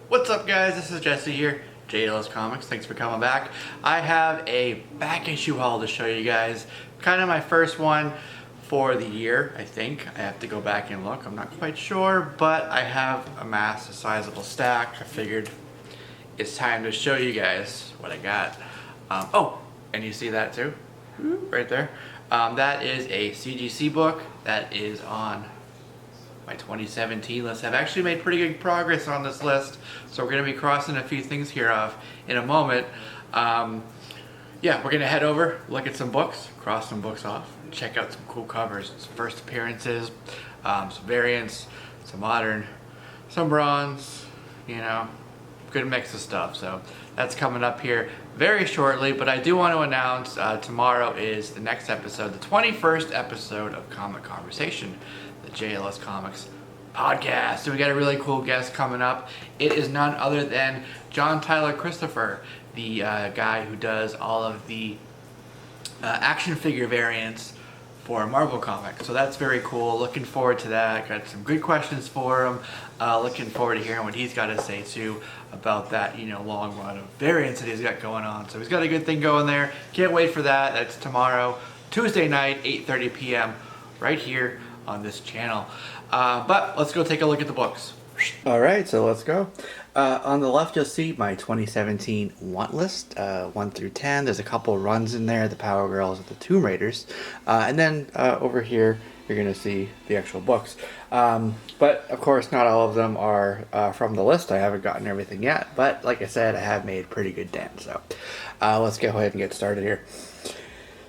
What's up guys, this is Jesse here, JLSComics, thanks for coming back. I have a back issue haul to show you guys, kind of my first one for the year, I think. I have to go back and look, I'm not quite sure, but I have amassed a sizable stack. I figured it's time to show you guys what I got. Oh, and you see that too, right there. That is a CGC book that is on my 2017 list. I've actually made pretty good progress on this list, so we're going to be crossing a few things here off in a moment. Yeah, we're going to head over, look at some books, cross some books off, check out some cool covers, some first appearances, some variants, some modern, some bronze, you know, good mix of stuff. So that's coming up here very shortly, but I do want to announce tomorrow is the next episode, the 21st episode of Comic Conversation, the JLSComics podcast. So we got a really cool guest coming up. It is none other than John Tyler Christopher, the guy who does all of the action figure variants for Marvel Comics. So that's very cool. Looking forward to that. Got some good questions for him. Looking forward to hearing what he's got to say too about that, you know, long run of variants that he's got going on. So he's got a good thing going there. Can't wait for that. That's tomorrow, Tuesday night, 8:30 p.m. right here on this channel. But let's go take a look at the books. All right, so let's go. On the left, you'll see my 2017 want list, 1 through 10. There's a couple runs in there, the Power Girls and the Tomb Raiders. And then over here, you're going to see the actual books. But of course, not all of them are from the list. I haven't gotten everything yet. But like I said, I have made pretty good dent. So let's go ahead and get started here.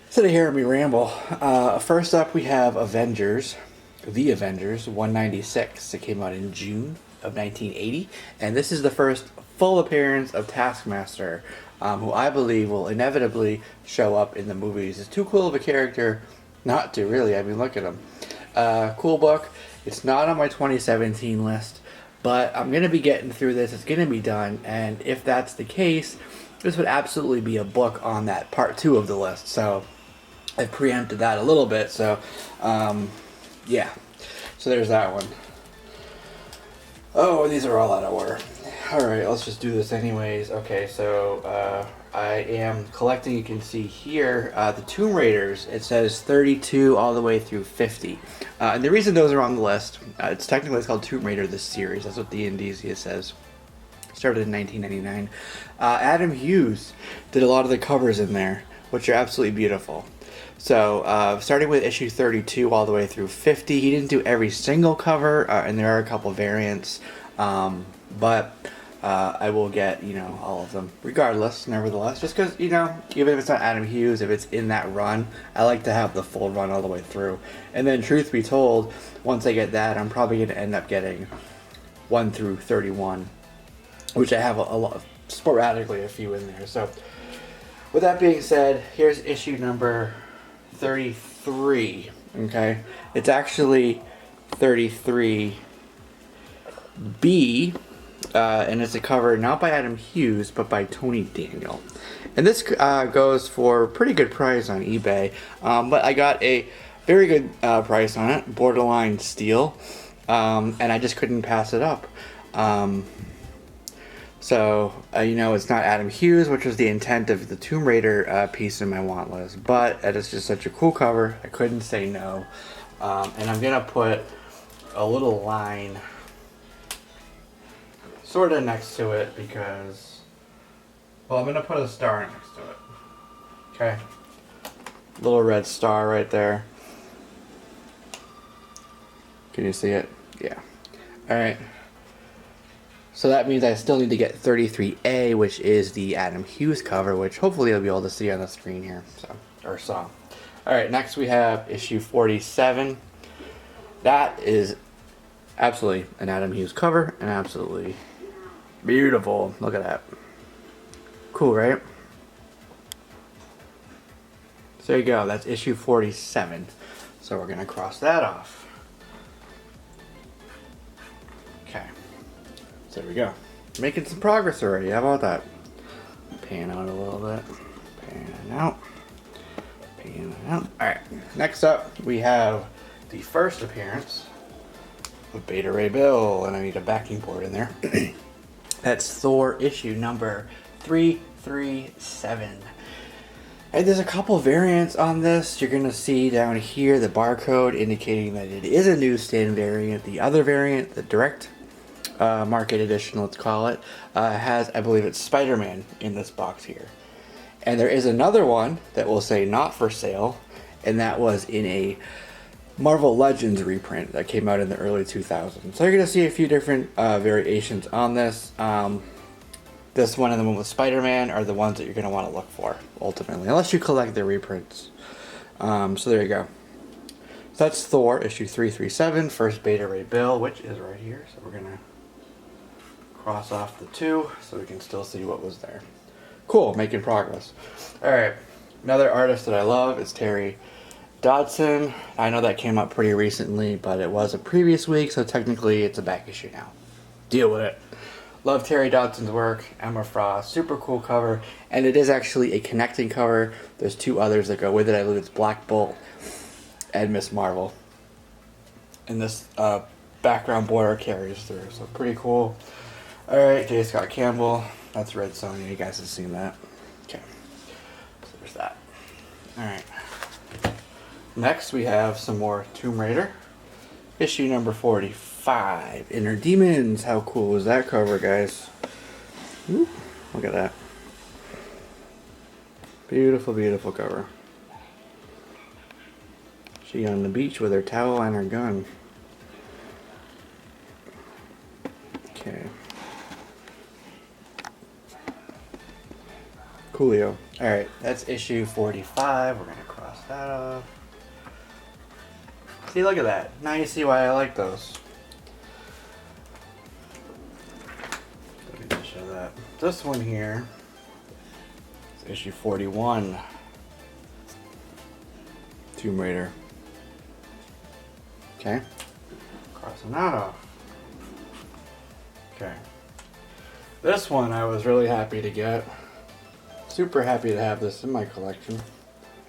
Instead of hearing me ramble, first up we have Avengers. The Avengers 196. It came out in June of 1980, and this is the first full appearance of Taskmaster, who I believe will inevitably show up in the movies. It's too cool of a character not to, really. I mean, look at him. Cool book. It's not on my 2017 list, but I'm going to be getting through this. It's going to be done, and if that's the case, this would absolutely be a book on that part 2 of the list. So I preempted that a little bit, so yeah, so there's that one. Oh, these are all out of order. Alright, let's just do this anyways. Okay, so I am collecting, you can see here, the Tomb Raiders. It says 32 all the way through 50. And the reason those are on the list, it's called Tomb Raider, this series. That's what the Indesia says. Started in 1999. Adam Hughes did a lot of the covers in there, which are absolutely beautiful. So, starting with issue 32 all the way through 50, he didn't do every single cover, and there are a couple variants, but I will get, you know, all of them regardless, nevertheless, just because, you know, even if it's not Adam Hughes, if it's in that run, I like to have the full run all the way through. And then, truth be told, once I get that, I'm probably going to end up getting 1 through 31, which I have a lot, sporadically a few in there. So, with that being said, here's issue number 33, okay? It's actually 33B, and it's a cover not by Adam Hughes, but by Tony Daniel. And this goes for a pretty good price on eBay, but I got a very good price on it, borderline steal, and I just couldn't pass it up. So, you know, it's not Adam Hughes, which was the intent of the Tomb Raider piece in my want list, but it is just such a cool cover, I couldn't say no. And I'm going to put a little line sort of next to it because, well, I'm going to put a star next to it. Okay. Little red star right there. Can you see it? Yeah. Alright. So that means I still need to get 33A, which is the Adam Hughes cover, which hopefully you'll be able to see on the screen here. Alright, next we have issue 47. That is absolutely an Adam Hughes cover, and absolutely beautiful. Look at that. Cool, right? So there you go, that's issue 47. So we're going to cross that off. Okay. So there we go. Making some progress already. How about that? Pan out a little bit. Pan out. Pan out. Alright. Next up, we have the first appearance of Beta Ray Bill. And I need a backing board in there. That's Thor issue number 337. And there's a couple variants on this. You're going to see down here the barcode indicating that it is a newsstand variant. The other variant, the direct market edition, let's call it, has, I believe it's Spider-Man in this box here. And there is another one that will say not for sale, and that was in a Marvel Legends reprint that came out in the early 2000s. So you're going to see a few different variations on this. This one and the one with Spider-Man are the ones that you're going to want to look for, ultimately, unless you collect the reprints. So there you go. So that's Thor, issue 337, first Beta Ray Bill, which is right here. So we're going to cross off the 2 so we can still see what was there. Cool, making progress. Alright, another artist that I love is Terry Dodson. I know that came up pretty recently, but it was a previous week, so technically it's a back issue now. Deal with it. Love Terry Dodson's work. Emma Frost, super cool cover, and it is actually a connecting cover. There's 2 others that go with it. I believe it's Black Bolt and Miss Marvel. And this background border carries through, so pretty cool. Alright, J. Scott Campbell. That's Red Sonja. You guys have seen that. Okay, so there's that. Alright. Next we have some more Tomb Raider. Issue number 45, Inner Demons. How cool was that cover, guys? Ooh, look at that. Beautiful, beautiful cover. She on the beach with her towel and her gun. Okay. Coolio. Alright, that's issue 45. We're going to cross that off. See, look at that. Now you see why I like those. Let me just show that. This one here is issue 41. Tomb Raider. Okay. Crossing that off. Okay. This one I was really happy to get. Super happy to have this in my collection.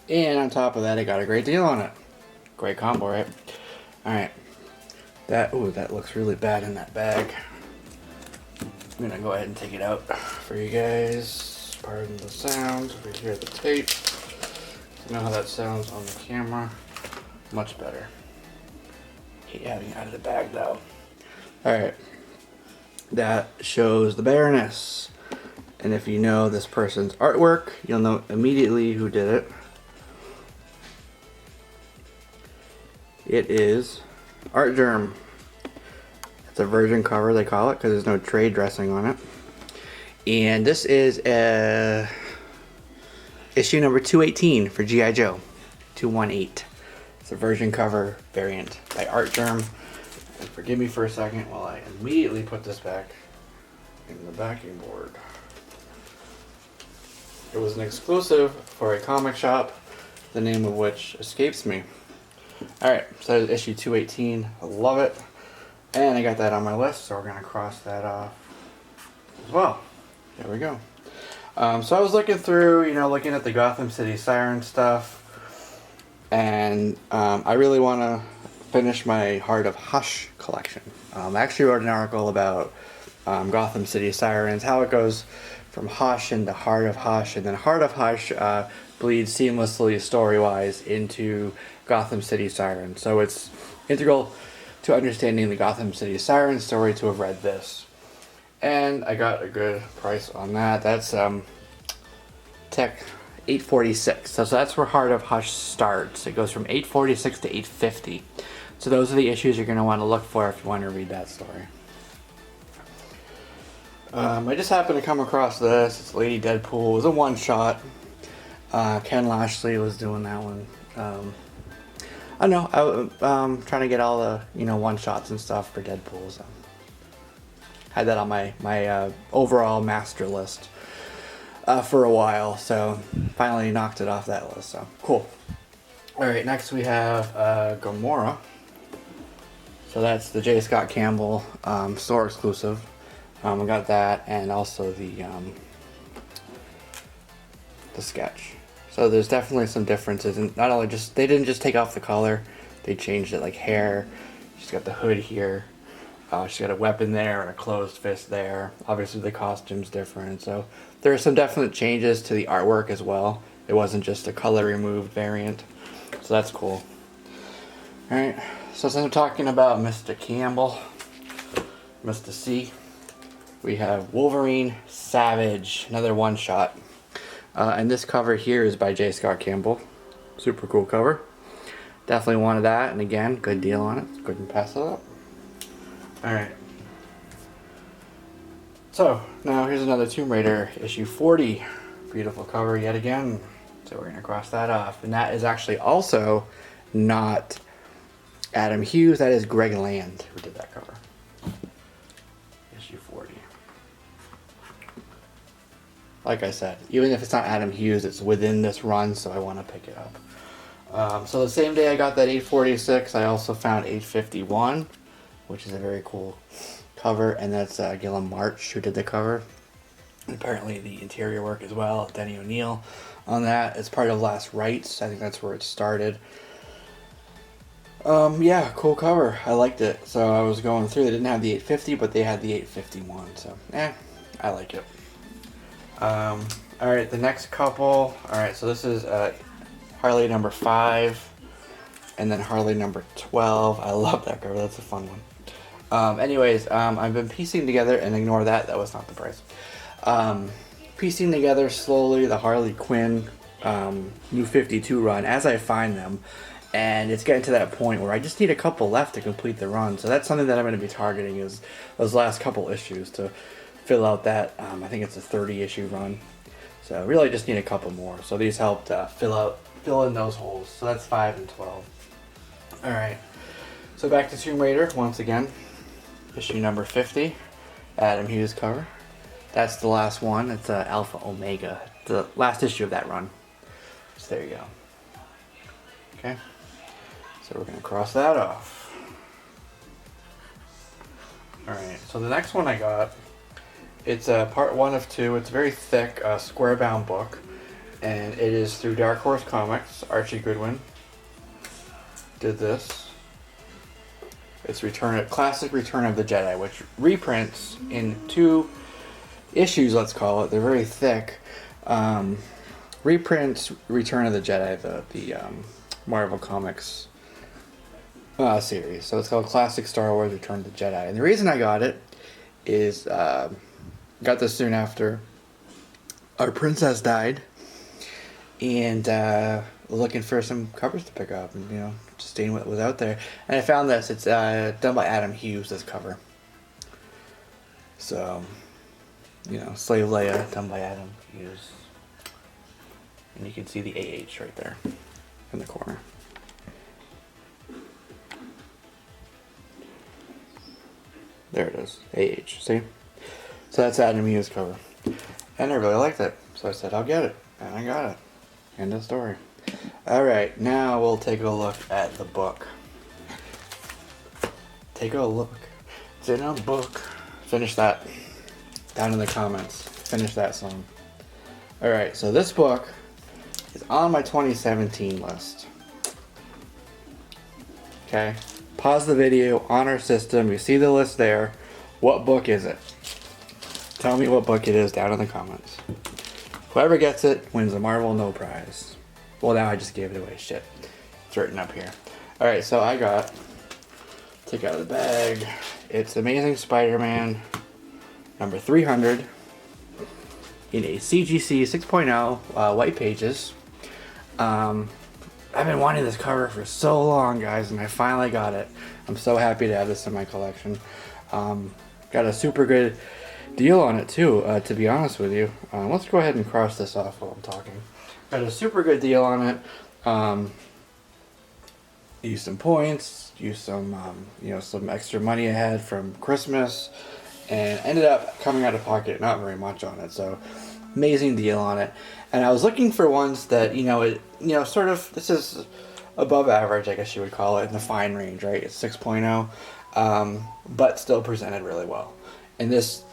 And on top of that, I got a great deal on it. Great combo, right? Alright. That looks really bad in that bag. I'm gonna go ahead and take it out for you guys. Pardon the sound. We hear the tape. You know how that sounds on the camera. Much better. Hate having it out of the bag though. Alright. That shows the Baroness. And if you know this person's artwork, you'll know immediately who did it. It is Art Germ. It's a virgin cover, they call it, because there's no trade dressing on it. And this is issue number 218 for G.I. Joe. 218. It's a virgin cover variant by Art Germ. And forgive me for a second while I immediately put this back in the backing board. It was an exclusive for a comic shop, the name of which escapes me. Alright, so that is issue 218. I love it. And I got that on my list, so we're going to cross that off as well. There we go. So I was looking through, looking at the Gotham City Siren stuff. And I really want to finish my Heart of Hush collection. I actually wrote an article about Gotham City Sirens, how it goes from Hush into Heart of Hush, and then Heart of Hush bleeds seamlessly story-wise into Gotham City Siren. So it's integral to understanding the Gotham City Siren story to have read this. And I got a good price on that. That's Tech 846. So that's where Heart of Hush starts. It goes from 846 to 850. So those are the issues you're going to want to look for if you want to read that story. I just happened to come across this. It's Lady Deadpool. It was a one-shot. Ken Lashley was doing that one. I know. I'm trying to get all the one-shots and stuff for Deadpool. So had that on my overall master list for a while. So finally knocked it off that list. So cool. All right. Next we have Gamora. So that's the J. Scott Campbell store exclusive. We got that, and also the sketch. So there's definitely some differences, and not only they didn't just take off the color, they changed it, like hair. She's got the hood here. She's got a weapon there and a closed fist there. Obviously the costume's different, so there are some definite changes to the artwork as well. It wasn't just a color removed variant, so that's cool. Alright, so since I'm talking about Mr. Campbell, Mr. C, we have Wolverine Savage, another one-shot. And this cover here is by J. Scott Campbell. Super cool cover. Definitely wanted that, and again, good deal on it. Couldn't pass it up. Alright. So, now here's another Tomb Raider issue 40. Beautiful cover yet again. So we're going to cross that off. And that is actually also not Adam Hughes, that is Greg Land who did that cover. Issue 40. Like I said, even if it's not Adam Hughes, it's within this run, so I want to pick it up. So the same day I got that 846, I also found 851, which is a very cool cover, and that's Gilliam March who did the cover. And apparently the interior work as well, Denny O'Neil on that. It's part of Last Rites, I think that's where it started. Yeah, cool cover. I liked it. So I was going through, they didn't have the 850, but they had the 851, so I like it. Alright, the next couple. Alright, so this is Harley number 5, and then Harley number 12. I love that cover, that's a fun one. Anyways, I've been piecing together, and ignore that, that was not the price. Piecing together slowly the Harley Quinn New 52 run as I find them, and it's getting to that point where I just need a couple left to complete the run. So that's something that I'm going to be targeting, is those last couple issues to fill out that, I think it's a 30 issue run. So I really just need a couple more. So these helped fill in those holes. So that's 5 and 12. Alright, so back to Tomb Raider once again. Issue number 50, Adam Hughes cover. That's the last one. It's Alpha Omega, the last issue of that run. So there you go. Okay, so we're going to cross that off. Alright, so the next one I got, it's part 1 of 2. It's a very thick, square bound book, and it is through Dark Horse Comics. Archie Goodwin did this. It's classic Return of the Jedi, which reprints in 2 issues, let's call it. They're very thick. Reprints Return of the Jedi, the Marvel Comics series. So it's called Classic Star Wars Return of the Jedi. And the reason I got it is, got this soon after our princess died, and looking for some covers to pick up, and just seeing what was out there. And I found this. It's done by Adam Hughes, this cover. So, Slave Leia, done by Adam Hughes. And you can see the AH right there in the corner. There it is, AH, see? So that's Adam Hughes cover. And I really liked it, so I said I'll get it. And I got it. End of story. Alright, now we'll take a look at the book. Take a look. It's in a book. Finish that. Down in the comments. Finish that song. Alright, so this book is on my 2017 list. Okay? Pause the video on our system. You see the list there. What book is it? Tell me what book it is down in the comments. Whoever gets it wins a Marvel No Prize. Well, now I just gave it away. Shit. It's written up here. Alright, so I got, take out of the bag, it's Amazing Spider-Man number 300 in a CGC 6.0 white pages. I've been wanting this cover for so long, guys, and I finally got it. I'm so happy to have this in my collection. Got a super good deal on it too, to be honest with you. Let's go ahead and cross this off while I'm talking. Got a super good deal on it. Used some points, used some, some extra money I had from Christmas, and ended up coming out of pocket not very much on it. So amazing deal on it. And I was looking for ones that, sort of, this is above average, I guess you would call it, in the fine range, right? It's 6.0, but still presented really well. And this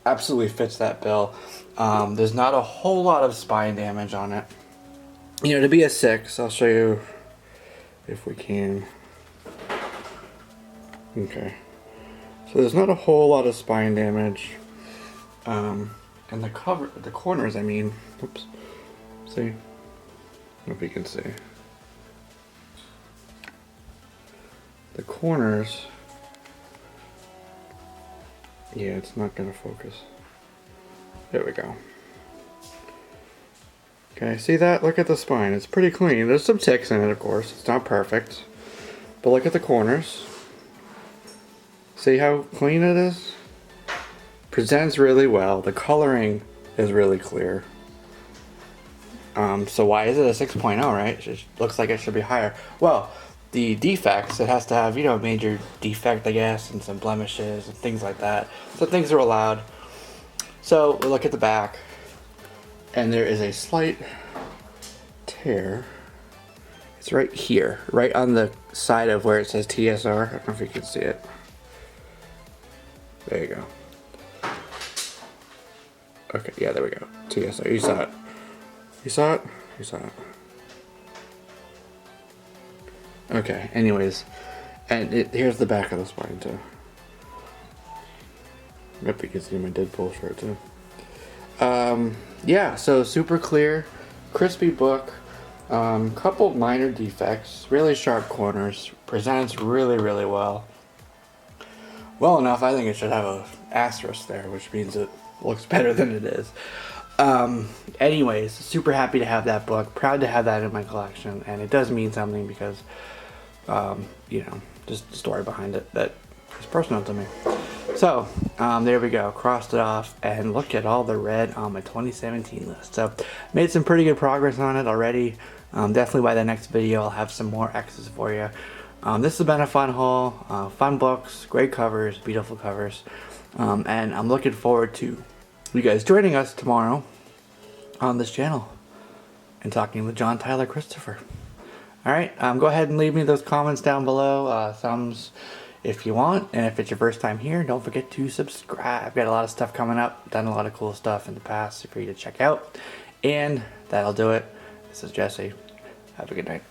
absolutely fits that bill. There's not a whole lot of spine damage on it. To be a 6, I'll show you if we can. Okay. So there's not a whole lot of spine damage. And the corners, I mean, oops, see, I don't know if you can see. The corners, yeah, it's not gonna focus. There we go. Okay, see that? Look at the spine, it's pretty clean. There's some ticks in it, of course, it's not perfect. But look at the corners. See how clean it is? Presents really well. The coloring is really clear. So why is it a 6.0, right? It looks like it should be higher. Well, the defects, it has to have, you know, a major defect, I guess, and some blemishes and things like that. So things are allowed. So we look at the back, and there is a slight tear. It's right here, right on the side of where it says TSR. I don't know if you can see it. There you go. Okay, yeah, there we go. TSR, you saw it. You saw it? You saw it. Okay, anyways. And here's the back of the spine, too. Yep, you can see my Deadpool shirt, too. Yeah, so super clear, crispy book. Couple minor defects, really sharp corners, presents really, really well. Well enough, I think it should have a asterisk there, which means it looks better than it is. Anyways, super happy to have that book, proud to have that in my collection, and it does mean something because, you know, just the story behind it that is personal to me. So, there we go, crossed it off, and look at all the red on my 2017 list. So, made some pretty good progress on it already. Definitely by the next video, I'll have some more X's for you. This has been a fun haul, fun books, great covers, beautiful covers, and I'm looking forward to you guys joining us tomorrow on this channel and talking with John Tyler Christopher. Alright, go ahead and leave me those comments down below, thumbs if you want, and if it's your first time here, don't forget to subscribe. I've got a lot of stuff coming up, done a lot of cool stuff in the past for you to check out, and that'll do it. This is Jesse. Have a good night.